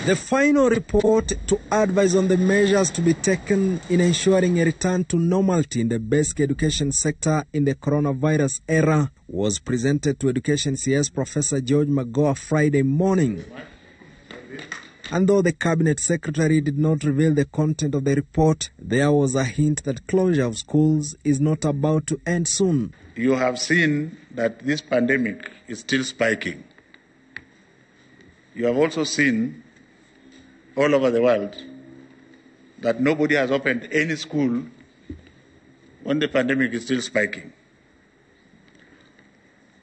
The final report to advise on the measures to be taken in ensuring a return to normality in the basic education sector in the coronavirus era was presented to Education CS Professor George Magoha Friday morning. And though the Cabinet Secretary did not reveal the content of the report, there was a hint that closure of schools is not about to end soon. You have seen that this pandemic is still spiking. You have also seen all over the world that nobody has opened any school when the pandemic is still spiking.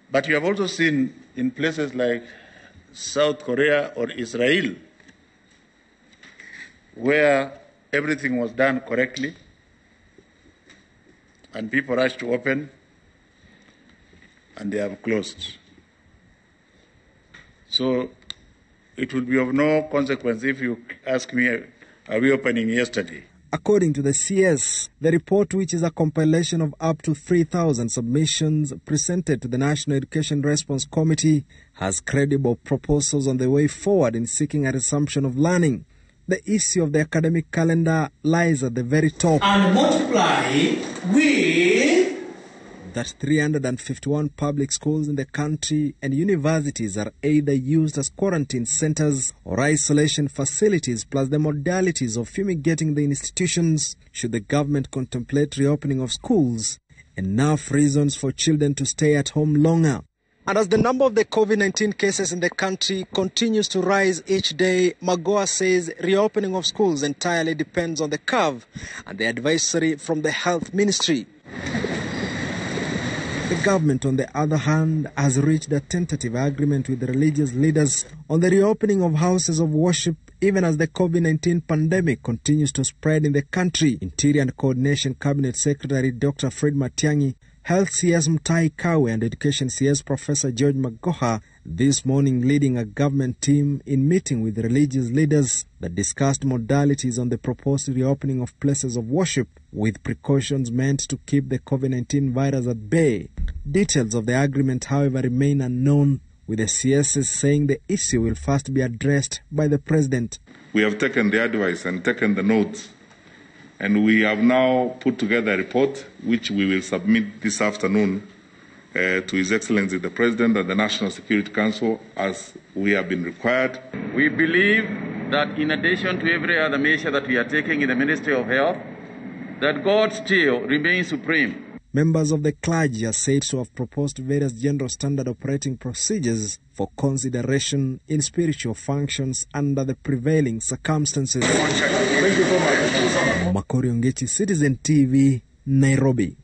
But you have also seen in places like South Korea or Israel, where everything was done correctly and people rushed to open and they have closed. So it will be of no consequence if you ask me, are we opening yesterday? According to the CS, the report, which is a compilation of up to 3,000 submissions presented to the National Education Response Committee, has credible proposals on the way forward in seeking a resumption of learning. The issue of the academic calendar lies at the very top. And multiply with that 351 public schools in the country and universities are either used as quarantine centers or isolation facilities, plus the modalities of fumigating the institutions should the government contemplate reopening of schools. Enough reasons for children to stay at home longer. And as the number of the COVID-19 cases in the country continues to rise each day, Magoha says reopening of schools entirely depends on the curve and the advisory from the Health Ministry. The government, on the other hand, has reached a tentative agreement with the religious leaders on the reopening of houses of worship, even as the COVID-19 pandemic continues to spread in the country. Interior and Coordination Cabinet Secretary Dr. Fred Matiang'i, Health CS Mutahi Kagwe and Education CS Professor George Magoha this morning leading a government team in meeting with religious leaders that discussed modalities on the proposed reopening of places of worship with precautions meant to keep the COVID-19 virus at bay. Details of the agreement, however, remain unknown, with the CSs saying the issue will first be addressed by the President. We have taken the advice and taken the notes, and we have now put together a report which we will submit this afternoon to His Excellency the President and the National Security Council as we have been required. We believe that in addition to every other measure that we are taking in the Ministry of Health, that God still remains supreme. Members of the clergy are said to have proposed various general standard operating procedures for consideration in spiritual functions under the prevailing circumstances. Thank you so much. Makori Ongechi, Citizen TV, Nairobi.